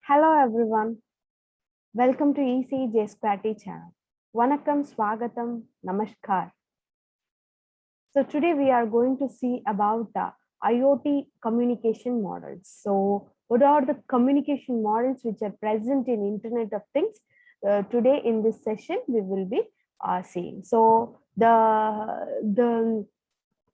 Hello everyone, welcome to ECJ Squatty channel. Vanakkam, Swagatam, Namaskar. So today we are going to see about IoT communication models. So what are the communication models which are present in Internet of Things? Today in this session we will be seeing. So the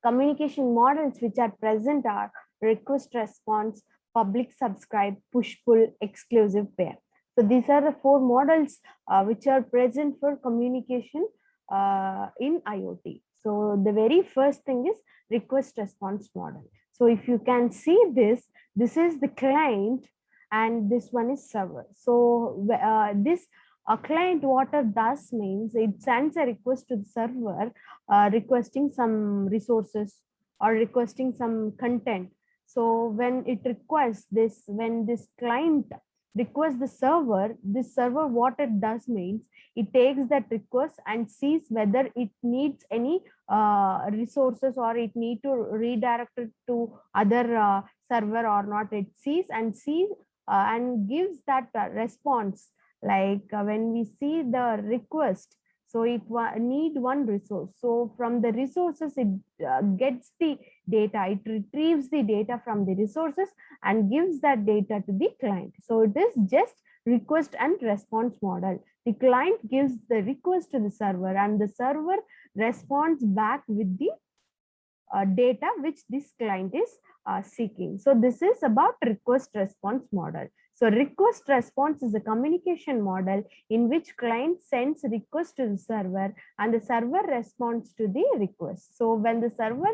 communication models which are present are request response, public subscribe, push pull, exclusive pair. So these are the four models which are present for communication in IoT. So the very first thing is request response model. So if you can see this, this is the client and this one is server. So this a client what it does means it sends a request to the server requesting some resources or requesting some content. So when it requests this, when this client requests this server what it does means it takes that request and sees whether it needs any resources or it need to redirect it to other server or not. It sees and gives that response. Like when we see the request, so it need one resource. So from the resources, it gets the data. It retrieves the data from the resources and gives that data to the client. So it is just request and response model. The client gives the request to the server and the server responds back with the data which this client is seeking. So this is about request response model. So request response is a communication model in which client sends request to the server and the server responds to the request. So when the server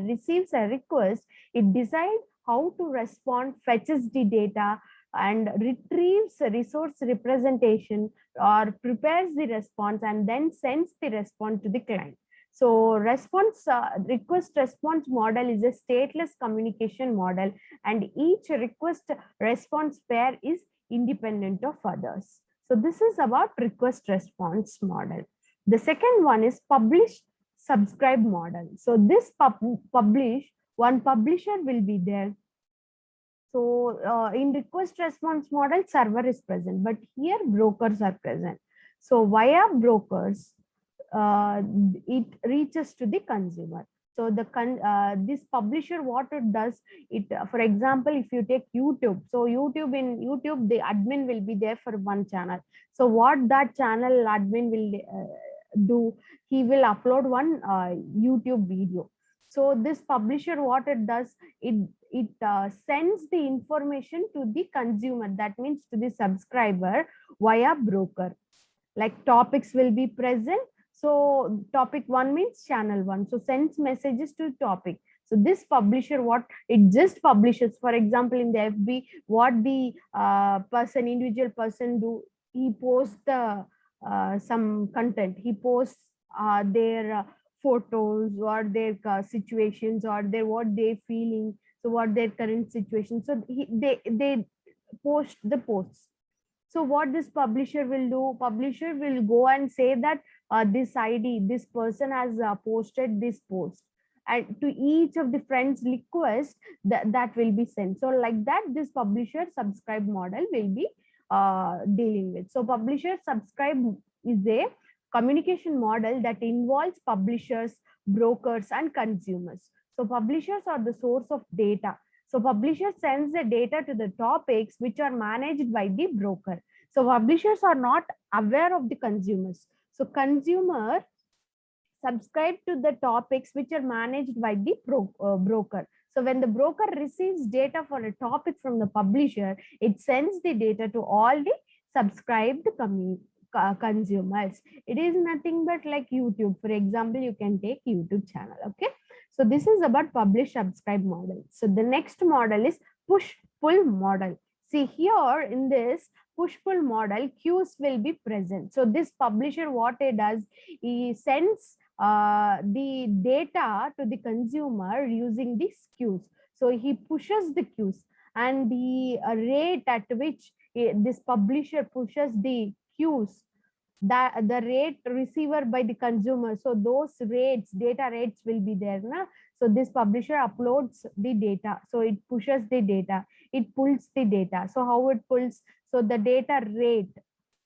receives a request, it decides how to respond, fetches the data and retrieves a resource representation or prepares the response and then sends the response to the client. So request response model is a stateless communication model and each request response pair is independent of others. So this is about request response model. The second one is publish subscribe model. So this publish, one publisher will be there. So in request response model, server is present, but here brokers are present. So via brokers, it reaches to the consumer. So this publisher what it does, it for example if you take YouTube, so in YouTube the admin will be there for one channel. So what that channel admin will do, he will upload one YouTube video. So this publisher what it does, it sends the information to the consumer, that means to the subscriber via broker. Like topics will be present. So topic one means channel one. So sends messages to topic. So this publisher, what it just publishes, for example, in the FB, what the individual person do, he posts the some content. He posts their photos or their situations or their what they're feeling. So what their current situation. So they post the posts. So what this publisher will do, publisher will go and say that this ID, this person has posted this post, and to each of the friends request that will be sent. So like that, this publisher subscribe model will be dealing with. So publisher subscribe is a communication model that involves publishers, brokers, and consumers. So publishers are the source of data. So publisher sends the data to the topics which are managed by the broker. So publishers are not aware of the consumers. So consumer subscribe to the topics which are managed by the broker. So when the broker receives data for a topic from the publisher, it sends the data to all the subscribed consumers. It is nothing but like YouTube. For example, you can take YouTube channel. Okay. So this is about publish subscribe model. So the next model is push pull model. See here in this push pull model, queues will be present. So this publisher, what it does, he sends the data to the consumer using these queues. So he pushes the queues and the rate at which this publisher pushes the queues, that the rate receiver by the consumer, so those rates, data rates will be there na? So this publisher uploads the data, so it pushes the data, it pulls the data. So how it pulls? So the data rate,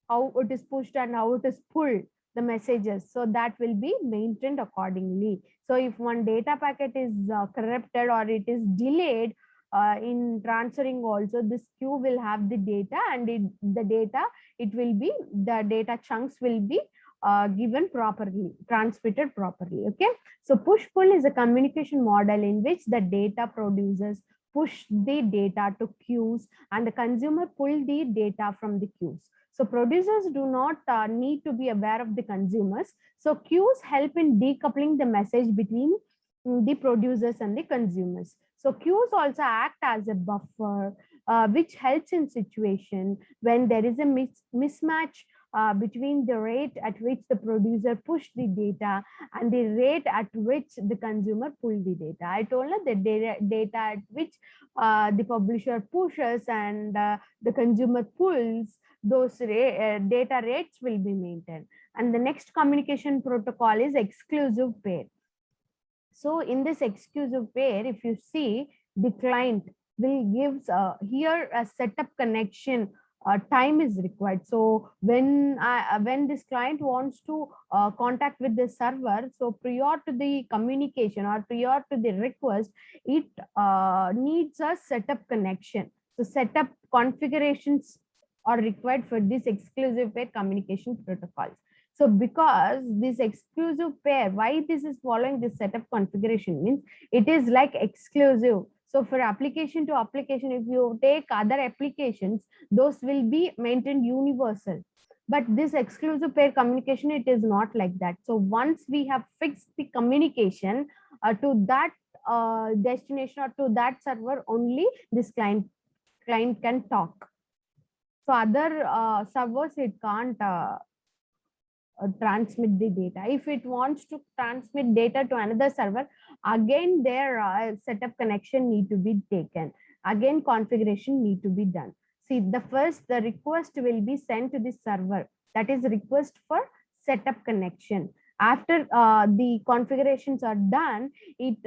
how it is pushed and how it is pulled, the messages, so that will be maintained accordingly. So if one data packet is corrupted or it is delayed in transferring, also this queue will have the data, and the data chunks will be given properly, transmitted properly. Okay, so push pull is a communication model in which the data producers push the data to queues and the consumer pull the data from the queues. So producers do not need to be aware of the consumers. So queues help in decoupling the message between the producers and the consumers. So queues also act as a buffer, which helps in situation when there is a mismatch between the rate at which the producer pushed the data and the rate at which the consumer pulled the data. I told you the data at which the publisher pushes and the consumer pulls, those data rates will be maintained. And the next communication protocol is exclusive pair. So in this exclusive pair, if you see, the client will give here a setup connection time is required. So when this client wants to contact with the server, so prior to the communication or prior to the request, it needs a setup connection. So setup configurations are required for this exclusive pair communication protocols. So because this exclusive pair, why this is following this setup configuration means it is like exclusive. So for application to application, if you take other applications, those will be maintained universal. But this exclusive pair communication, it is not like that. So once we have fixed the communication to that destination or to that server, only this client can talk. So other servers, it can't transmit the data. If it wants to transmit data to another server, again their setup connection need to be taken. Again configuration need to be done. See, the request will be sent to the server. That is request for setup connection. After the configurations are done, it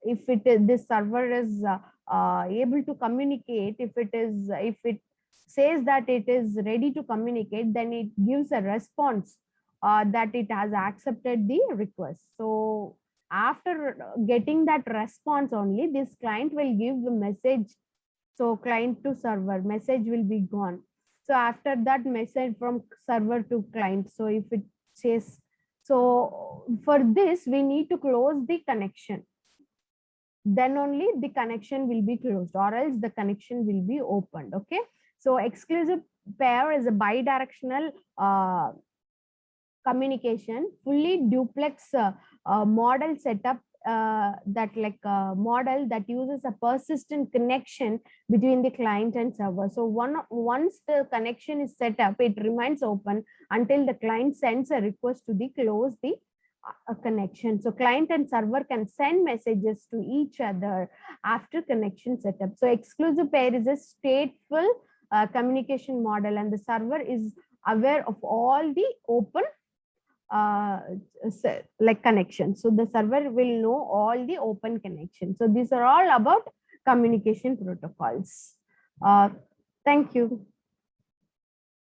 if this server is able to communicate, if it says that it is ready to communicate, then it gives a response that it has accepted the request. So after getting that response only, this client will give the message. So client to server, message will be gone. So after that, message from server to client. So if it says, so for this, we need to close the connection. Then only the connection will be closed, or else the connection will be opened. Okay. So exclusive pair is a bidirectional communication, fully duplex model setup model that uses a persistent connection between the client and server. So once the connection is set up, it remains open until the client sends a request to close the connection. So client and server can send messages to each other after connection setup. So exclusive pair is a stateful communication model, and the server is aware of all the open connection. So the server will know all the open connections. So these are all about communication protocols. Thank you.